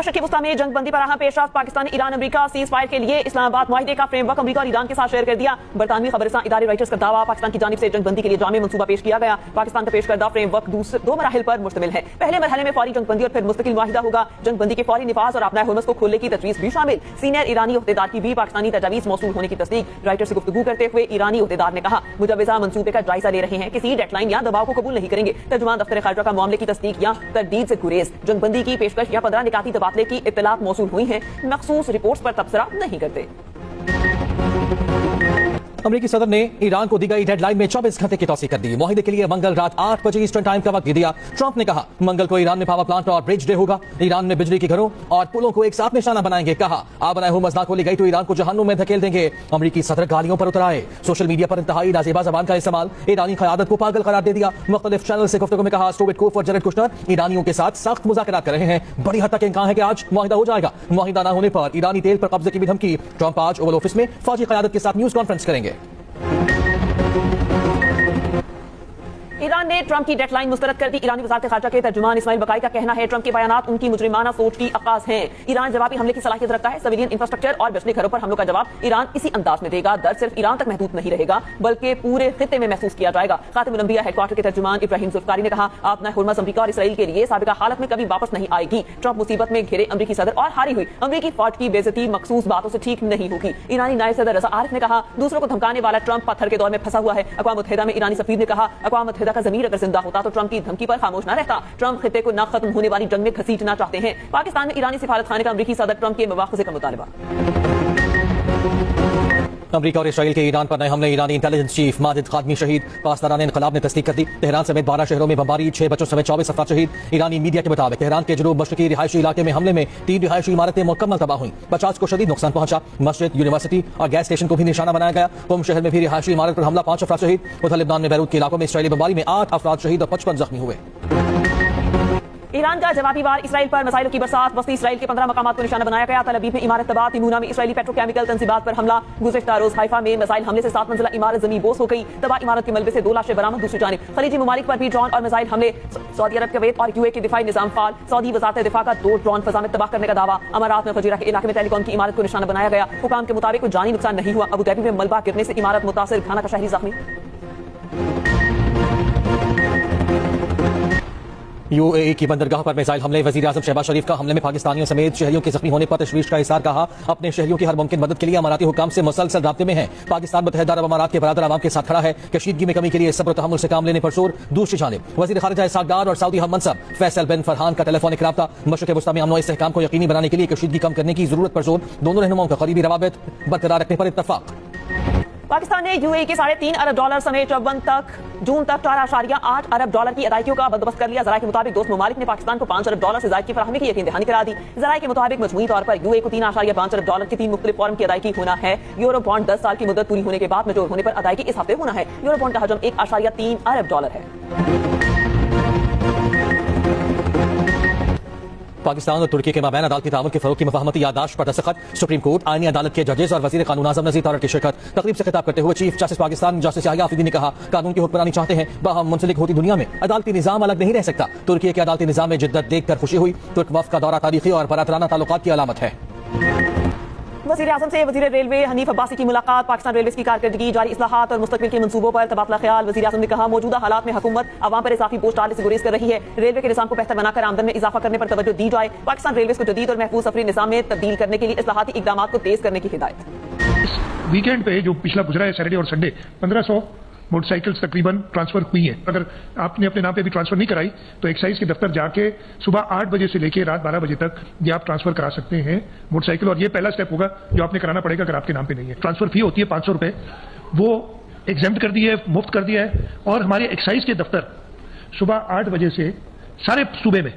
मशरक़ी वस्ता में जंगबंदी पर रहा पेशरफ्त। पाकिस्तान ने ईरान अमेरिका सीज फायर के लिए इस्लामाबाद मुआहिदे का फ्रेमवर्क अमेरिका और ईरान के साथ शेयर कर दिया। बरतानवी खबरसां इदारे रॉयटर्स का दावा, पाकिस्तान की जानिब से जंगबंदी के लिए जामे मंसूबा पेश किया गया। पाकिस्तान का पेश करदा फ्रेमवर्क दो मराहिल पर मुश्तमिल है। पहले मरहले में फौरी जंगबंदी और फिर मुस्तकिल मुआहिदा होगा। जंगबंदी के फौरी निफाज और अपना हुर्मस को खोलने की तजवीज़ भी शामिल। सीनियर ईरानी ओहदेदार की भी पाकिस्तानी तजावीज़ मौसूल होने की तस्दीक। राइटर से गुफ्तगू करते हुए ईरानी ओहदेदार ने कहा, मुजव्वज़ा मंसूबे का जायजा ले रहे हैं, किसी डेडलाइन या दबाव को कबूल नहीं करेंगे। तर्जुमान दफ्तर खारजा का मामले की तस्दीक या तरदीद से गुरेज। जंगबंदी की पेशकश या 15 निकाती तबादले की इत्तलात मौसूल हुई हैं, मखसूस रिपोर्ट्स पर तबसरा नहीं करते। अमेरिकी सदर ने ईरान को दी गई डेडलाइन में 24 घंटे की तौसीक कर दी। मुआहिदे के लिए मंगल रात 8 बजे ईस्टर्न टाइम का वक्त दे दिया। ट्रंप ने कहा, मंगल को ईरान में पावर प्लांट और ब्रिज डे होगा। ईरान में बिजली के घरों और पुलों को एक साथ निशाना बनाएंगे। कहा, आबनाए हुर्मुज़ ना खोली गई तो ईरान को जहन्नुम में धकेल देंगे। अमेरिकी सदर गालियों पर उतर आए। सोशल मीडिया पर इंतहाई नाजेबा जबान का इस्तेमाल। ईरानी क़यादत को पागल करार दे दिया। मुख्तलिफ चैनल से गुफ्तगू में कहा, स्टोवेट कोफ और जरेड कुश्नर ईरानियों के साथ सख्त मुज़ाकरात कर रहे हैं। बड़ी हद तक इम्कान है कि आज मुआहिदा हो जाएगा। मुआहिदा न होने पर ईरानी तेल पर कब्जे की भी धमकी। ट्रंप आज ओवल ऑफिस में फौजी क़यादत के साथ न्यूज कॉन्फ्रेंस करेंगे। ईरान ने ट्रंप की डेडलाइन मुस्तरद कर दी। ईरानी वज़ारत ख़ारजा के तर्जुमान इस्माइल बकाई का कहना है, ट्रंप के बयानात उनकी मुजरिमाना सोच की अक्कास हैं। ईरान जवाबी हमले की सलाहियत रखता है। सिविलियन इंफ्रास्ट्रक्चर और बिजली घरों पर हमलों का जवाब ईरान इसी अंदाज में देगा। दर्द सिर्फ ईरान तक महदूद नहीं रहेगा, बल्कि पूरे खित्ते में महसूस किया जाएगा। खातिमुल अंबिया हेडक्वार्टर के तर्जुमान इब्राहिम जुल्फकारी ने कहा, आपना हुर्मुज़ अमेरिका और इसराइल के लिए साबिका हालत में कभी वापस नहीं आएगी। ट्रंप मुसीबत में घिरे अमेरिकी सदर और हारी हुई अमेरिकी फौज की बेइज्जती मखसूस बातों से ठीक नहीं होगी। ईरानी नायब सदर रज़ा आरिफ ने कहा, दूसरों को धमकाने वाला ट्रंप पत्थर के दौर में फंसा हुआ है। अक़वाम मुत्तहिदा में ईरानी सफीर ने कहा, अक़वाम मुत्तहिदा का ज़मीर अगर जिंदा होता तो ट्रंप की धमकी पर खामोश न रहता। ट्रंप खित्ते को न खत्म होने वाली जंग में घसीटना चाहते हैं। पाकिस्तान में ईरानी सिफारत खाने का अमेरिकी सदर ट्रंप के मुवाख़ज़े का मुतालबा। अमेरिका और इसराइल के ईरान पर नए हमले। ईरानी इंटेलिजेंस चीफ माजिद खादमी शहीद। पासदारान इनकलाब ने तस्दीक कर दी। तेहरान समेत 12 शहरों में बमबारी, 6 बच्चों समेत 24 अफराद शहीद। ईरानी मीडिया के मुताबिक तेहरान के जुनूब मशरकी रिहायशी इलाके में हमले में 3 रिहायशी इमारतें मुकम्मल तबाह हुई। 50 को शदीद नुकसान पहुंचा। मस्जिद, यूनिवर्सिटी और गैस स्टेशन को भी निशाना बनाया गया। कुम शहर में भी रिहायशी इमारत पर हमला, 5 अफराद शहीद। उधर लेबनान में बैरूत के इलाकों में इसराइली बमबारी में 8 अफराद शहीद और 55 जख्मी हुए। ईरान का जवाबी वार इसराइल पर मिसाइलों की बरसात। वस्ती इसराइल के 15 मकामात को निशाना बनाया गया। तल अवीव में इमारत तबाह। तिमूना में इसराइली पेट्रोकेमिकल तंजीबात पर हमला। गुज़िश्ता रोज हाइफा में मिसाइल हमले से 7 मंजिला इमारत जमीन बोस हो गई। तबाह इमारत के मलबे से 2 लाशें बरामद। दूसरी जानिब खलीजी ममालिक पर भी ड्रोन और मिसाइल हमले। सऊदी अरब, कुवैत और यूए के दिफाई निजाम फाल। सऊदी वज़ारत दिफा का 2 ड्रोन फजा में तबाह करने का दावा। अमारात में फजीरा के इलाके में टेलीकॉम की इमारत को निशाना बनाया गया। हुकाम के मुताबिक कोई जानी नुकसान नहीं हुआ। अबू धाबी में मलबा गिरने से इमारत मुतासिर, घाना का शहरी जख्मी। यूएई की बंदरगाह पर मिसाइल हमले। वजीर आज़म शहबाज शरीफ का हमले में पाकिस्तानियों समेत शहरियों के जख्मी होने पर तशवीश का इज़हार। कहा, अपने शहरियों की हर मुमकिन मदद के लिए अमाराती हुकाम से मुसलसल राब्ते में है। पाकिस्तान मुत्तहिदा अरब अमारात के बरादर आवाम के साथ खड़ा है। कशीदगी में कमी के लिए सब्र तहम्मुल से काम लेने पर जोर। दूसरी जानिब वजीर खारिजा इसहाक डार और सऊदी हम मनसब फैसल बिन फरहान का टेलीफोनिक राब्ता। मशरिक़ वस्ता में अमन व इस्तेहकाम को यकीनी बनाने के लिए कशीदगी कम करने की जरूरत पर जोर। दोनों रहनुमाओं का करीबी रवाबित बरकरार रखने पर इत्तफाक। पाकिस्तान ने यूएई के $3.5 अरब समेत जून तक $4.8 अरब की अदायगियों का बंदोबस्त कर लिया। ज़राए के मुताबिक दोस्त ममालिक ने पाकिस्तान को $5 अरब से ज़ायद की फराहमी की यकीन दहानी करा दी। ज़राए के मुताबिक मजमूई तौर पर यूएई को $3.5 अरब की 3 मुख्तलिफ फॉर्म की अदायगी होना है। यूरो बॉन्ड 10 साल की मुद्दत पूरी होने के बाद मेच्योर होने पर अदायगी इस हफ्ते होना है। यूरो बॉन्ड का हजम $1.3 अरब है। पाकिस्तान और तुर्की के माबैन अदालती ताउन के फरोग की मफाहमती याददाश्त पर दस्तखत। सुप्रीम कोर्ट, आईनी अदालत के जजेस और वजीर कानून आज़म नज़ीर तारड़ की शिरकत। तकरीब से खिताब करते हुए chief justice Pakistan justice Yahya Afridi ने कहा, कानून की हुक्मरानी चाहते हैं। बाहम मुंसलिक होती दुनिया में अदालती निज़ाम अलग नहीं रह सकता। तुर्की के अदालती निज़ाम में जिद्दत देखकर खुशी हुई। तुर्क वफ़द का दौरा तारीखी और बरातराना ताल्लुकात की अलामत है। वज़ीर आज़म से वज़ीर रेलवे हनीफ अब्बासी की मुलाकात। पाकिस्तान रेलवे की कारकर्दगी, जारी इस्लाहात और मुस्तकबिल के मंसूबों पर तबादला ख्याल। वज़ीर आज़म ने कहा, मौजूदा हालात में हुकूमत आवाम पर इजाफी बोझ डालने से गुरेज कर रही है। रेलवे के निज़ाम को बेहतर बनाकर आमदन में इजाफा करने पर तवज्जो दी जाए। पाकिस्तान रेलवे को जदीद और महफूज सफरी निज़ाम में तब्दील करने के लिए इस्लाहाती इक़दामात को तेज करने की हिदायत। वीकेंड पे जो पिछला गुजरा है सैटरडे और संडे 1500 मोटरसाइकिल्स तकरीबन ट्रांसफर हुई हैं। अगर आपने अपने नाम पे भी ट्रांसफर नहीं कराई तो एक्साइज के दफ्तर जाके सुबह 8 बजे से लेके रात 12 बजे तक ये आप ट्रांसफर करा सकते हैं मोटरसाइकिल। और ये पहला स्टेप होगा जो आपने कराना पड़ेगा अगर आपके नाम पे नहीं है। ट्रांसफर फी होती है 500 रुपए, वो एग्जेम्प्ट कर दी है, मुफ्त कर दिया है। और हमारे एक्साइज के दफ्तर सुबह 8 बजे से सारे सूबे में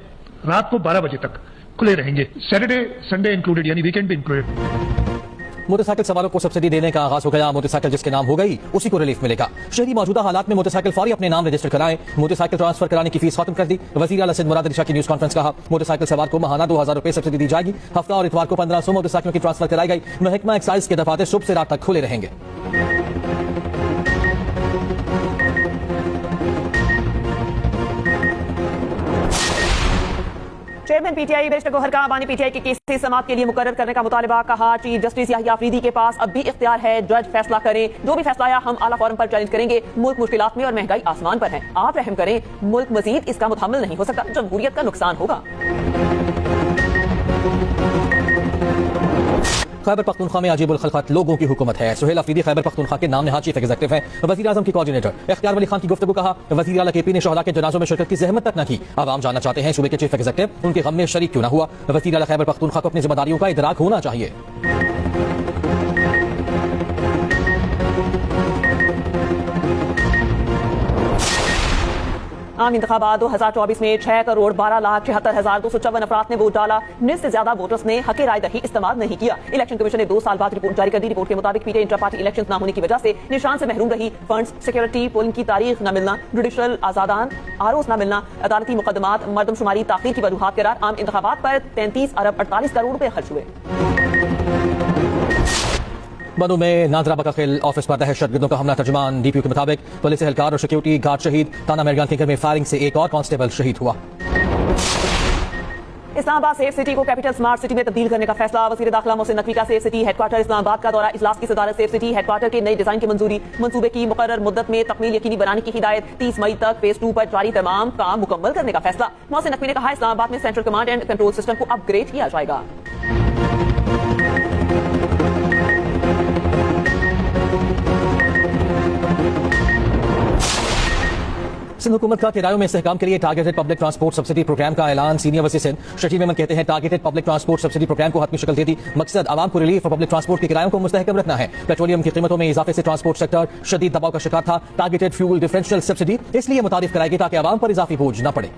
रात को 12 बजे तक खुले रहेंगे, सैटरडे संडे इंक्लूडेड, यानी वीकेंड भी इंक्लूडेड। मोटरसाइकिल सवारों को सब्सिडी देने का आगाज हो गया। मोटरसाइकिल जिसके नाम हो गई उसी को रिलीफ मिलेगा। शहरी मौजूदा हालात में मोटरसाइकिल फौरी अपने नाम रजिस्टर कराएं। मोटरसाइकिल ट्रांसफर कराने की फीस खत्म कर दी। वजीर आला सिंध मुराद अली शाह की न्यूज कॉन्फ्रेंस। कहा, मोटरसाइकिल सवार को माहाना 2000 रुपए सब्सिडी दी जाएगी। हफ्ता और इतवार को 1500 मोटरसाइकिलों की ट्रांसफर कराई गई। महकमा एक्साइज के दफातर सुबह से रात तक खुले रहेंगे। चेयरमैन पीटीआई बैरिस्टर गौहर का अबानी पीटीआई के केस से समाअत के लिए मुकर्रर करने का मुतालबा। कहा चीफ जस्टिस याहिया अफरीदी के पास अब भी इख्तियार है, जज फैसला करें, जो भी फैसला आया हम आला फोरम पर चैलेंज करेंगे। मुल्क मुश्किलात में और महंगाई आसमान पर है, आप रहम करें, मुल्क मजीद इसका मुतहम्मिल नहीं हो सकता, जमहूरियत का नुकसान होगा। खैबर पख्तूनख्वा में अजीबुल खलकत लोगों की हुकूमत है। सुहेल अफरीदी खैबर पख्तूनख्वा के नाम नहाद चीफ एग्जीक्यूटिव हैं। वज़ीर आज़म की कोऑर्डिनेटर इख्तियार वली खान की गुफ्तगू। कहा वज़ीर आला केपी ने शोहदा के जनाजों में शिरकत की ज़हमत तक न की। आवाम जानना चाहते हैं सूबे के चीफ एग्जीक्यूटिव उनके गम में शरीक क्यों न हुआ। वज़ीर आला खैबर पख्तूनख्वा को अपनी जिम्मेदारियों का इदराक होना चाहिए। आम इंतखाबात 2024 में 6,12,76,254 अफराद ने वोट डाला। निस से ज्यादा वोटर्स ने हक राय दही इस्तेमाल नहीं किया। इलेक्शन कमीशन ने 2 साल बाद रिपोर्ट जारी कर दी। रिपोर्ट के मुताबिक पीटीआई इंटर पार्टी इलेक्शन न होने की वजह से निशान से महरूम रही। फंड्स, सिक्योरिटी, पोलिंग की तारीख न मिलना, जुडिशल आजादान आरोज न मिलना, अदालती मुकदमात, मरदमशुमारी ताखीर की वजूहात करार आम इंतखाबात पर 33 अरब 48 करोड़ रुपए खर्च हुए। बनू में नादरा बकाखिल ऑफिस पर दहशतगर्दों का हमला। तर्जुमान डीपीओ के मुताबिक पुलिस एहलकार और सिक्योरिटी गार्ड शहीद। ताना मेरगान थिंकर में फायरिंग से एक और कांस्टेबल शहीद हुआ। इस्लामाबाद सेफ सिटी को कैपिटल स्मार्ट सिटी में तब्दील करने का फैसला। वज़ीर दाखिला मोहसिन नकवी का सेफ सिटी हेडक्वार्टर इस्लामाबाद का दौरा। इजलास की सदारत। सेफ सिटी हेडक्वार्टर के नए डिजाइन की मंजूरी। मंसूबे की मुकर्रर मुद्दत में तकमील यकीनी बनाने की हिदायत। 30 मई तक फेज 2 पर जारी तमाम काम मुकम्मल करने का फैसला। मोहसिन नकवी ने कहा इस्लामाबाद में central command and control system को अपग्रेड किया जाएगा। सिंध हुकूमत का किरायों में इस्तेहकाम के लिए targeted public transport subsidy programme का ऐलान। सीनियर वज़ीर सिंध शकील मेमन कहते हैं targeted public transport subsidy programme को हतमी शक्ल दे दी। मकसद आवाम को रिलीफ और पब्लिक ट्रांसपोर्ट के किरायों को मुस्तहकम रखना है। पेट्रोलियम की कीमतों में इजाफे से ट्रांसपोर्ट सेक्टर शदीद दबाव का शिकार था। टारगेटेड फ्यूल डिफरेंशियल सब्सिडी इसलिए मुतारिफ कराएगी ताकि आवाम पर इजाफी बोझ न पड़े।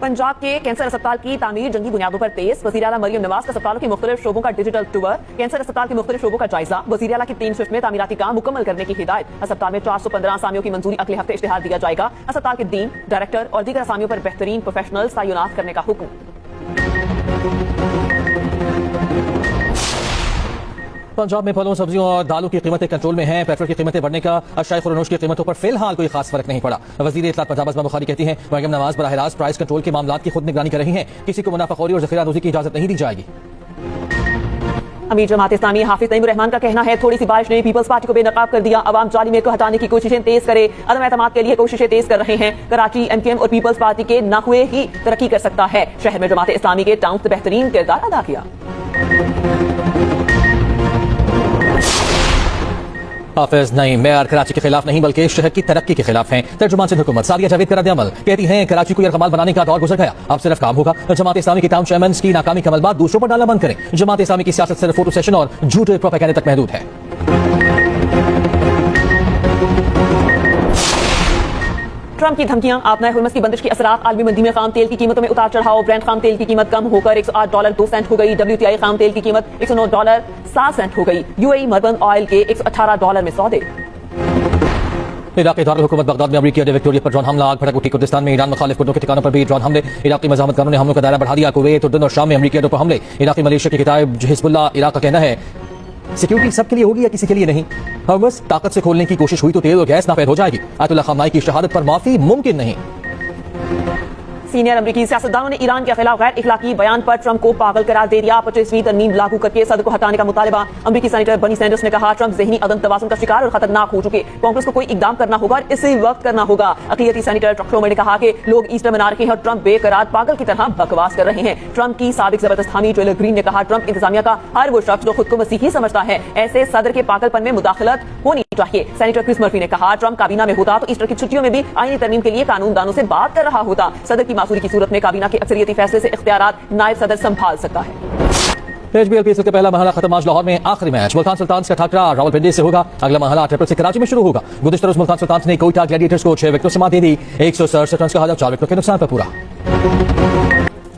पंजाब के कैंसर अस्पताल की तामीर जंगी बुनियादों पर तेज। वज़ीर आला मरियम नवाज का अस्पतालों के मुख्तलिफ शोबों का डिजिटल टूर। कैंसर अस्पताल के मुख्तलिफ शोबों का जायजा। वज़ीर आला की 3 शिफ्ट में तामीराती काम मुकम्मल करने की हिदायत। अस्पताल में 415 असामियों की मंजूरी। अगले हफ्ते इश्तिहार दिया जाएगा। अस्पताल के डीन, डायरेक्टर और दीगर असामियों पर बेहतरीन प्रोफेशनल्स तैनात करने का हुक्म। पंजाब में फलों, सब्जियों और दालों की कीमतें कंट्रोल में हैं। पेट्रोल की कीमतें बढ़ने का अशाए खुरनोश की कीमतों पर फिलहाल कोई खास फर्क नहीं पड़ा। वज़ीर इत्तलात पंजाब अज़मा बुखारी कहती हैं मरियम नवाज बराह रास्त प्राइस कंट्रोल के मामलात की खुद निगरानी कर रही हैं। किसी को मुनाफाखोरी और ज़ख़ीरानूसी की इजाजत नहीं दी जाएगी। अमीर जमात इस्लामी हाफिज तईमुर रहमान का कहना है थोड़ी सी बारिश ने पीपल्स पार्टी को बेनकाब कर दिया। अवाम जालिम को हटाने की कोशिशें तेज करे। अदम एतमाद के लिए कोशिशें तेज कर रहे हैं। कराची एमकेएम और पीपल्स पार्टी के न हुए ही तरक्की कर सकता है। शहर में जमात इस्लामी के टाउन से बेहतरीन किरदार अदा किया। हाफिज नईम मेयर कराची के खिलाफ नहीं बल्कि शहर की तरक्की के खिलाफ हैं। तर्जुमान सिंध हुकूमत सादिया जावेद का रद्द-ए-अमल कहती हैं कराची को यरगमाल बनाने का दौर गुजर गया, अब सिर्फ काम होगा। जमात इस्लामी के टाउन चेयरमैन की नाकामी के अमल बाद दूसरों पर डालना बंद करें। जमात इस्लामी की सियासत सिर्फ फोटो सेशन और झूठे प्रोपेगेंडा तक महदूद है। ट्रंप की धमकियां। आपनाए हुर्मस की बंदिश के असरात। आलमी मंदी में खाम तेल की कीमतों में उतार चढ़ाव। ब्रेंट खाम तेल की कीमत कम होकर $108.02 हो गई। WTI खाम तेल की कीमत $109.07 हो गई। UAE मरबन ऑयल के $118 में सौदे। इराक़ी दारुल हुकूमत बगदाद में अमरीकी अड्डे विक्टोरिया पर ड्रोन हमला। आग भड़क उठी। कुर्दिस्तान में ईरान मुखालिफ कुर्दों के ठिकानों पर भी ड्रोन हमले। इराक़ी मज़ाहमतकारों ने हमलों का दायरा बढ़ा दिया। कुवैत, उर्दन और शाम में अमरीकी अड्डों पर हमले। इराक़ी मलेशिया की किताब हिज़्बुल्लाह इराक़ का कहना है सिक्योरिटी सबके लिए होगी या किसी के लिए नहीं। हर्मस ताकत से खोलने की कोशिश हुई तो तेल और गैस नापैद हो जाएगी। आयतुल्लाह ख़ामनाई की शहादत पर माफी मुमकिन नहीं। सीनियर अमरीकी सियासतदानों ने ईरान के खिलाफ गैर इखलाकी बयान पर ट्रंप को पागल करार दे दिया। 25वीं तरमीम लागू करके सदर को हटाने का मुतालबा। अमरीकी सेनेटर बर्नी सैंडर्स ने कहा ट्रंप ज़हनी अदम तवाज़ुन का शिकार और खतरनाक हो चुके। कांग्रेस को कोई इकदाम करना होगा और इसी वक्त करना होगा। अक़लियती सेनेटर ट्रक शोमर ने कहा कि लोग ईस्टर मना रहे हैं और ट्रंप बेकरार पागल की तरह बकवास कर रहे हैं। ट्रंप की साबिक जबरदस्त हामी जोएल ग्रीन ने कहा ट्रंप इंतजामिया का हर वो शख्स जो खुद को मसीही समझता है ऐसे सदर के पागलपन में मुदाखलत होनी चाहिए। सेनेटर क्रिस मर्फी ने कहा ट्रंप काबीना में होता तो ईस्टर की छुट्टियों में भी आईनी तरमीम के लिए कानूनदानों से बात कर रहा होता। सदर की मासूरी की सूरत में काबीना के अक्सरियती फैसले से इख्तियारात नायब सदर संभाल सकता है। एचबीएल के पहला महला खत्म। आज लाहौर में आखिरी मैच मुल्तान सुल्तान्स का ठाकरा रावलपिंडी से होगा। अगला महला 8 अप्रैल से कराची में शुरू होगा। गुज़िश्ता रोज मुल्तान सुल्तान्स ने कोयटा ग्लैडिएटर्स को 6 विकेटों से मात दे दी। 167 रन का हदफ 4 विकेटों के नुकसान पर पूरा।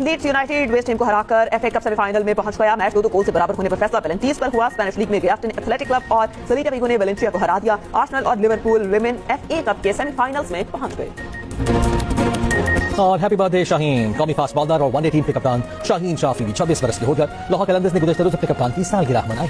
लीड्स यूनाइटेड वेस्ट हैम को हराकर एफए कप सेमीफाइनल में पहुंच गया। मैच 2-2 गोल से बराबर होने पर फैसला पेनल्टीज पर हुआ। स्पेनिश लीग में ग्रेफ्टन एथलेटिक क्लब और सेविटा विगो ने वेलेंसिया को हरा दिया। आर्सेनल और लिवरपूल विमेन एफए कप के सेमीफाइनल्स में पहुंच गए। और हैप्पी बर्थडे शाहीन। कौमी फास्ट बॉलर और वनडे टीम के कप्तान शाहीन शाफी 26 बरस के होकर लाहौर कलंदर्स ने गुज़िश्ता रोज अपने कप्तान की सालगिरह मनाई।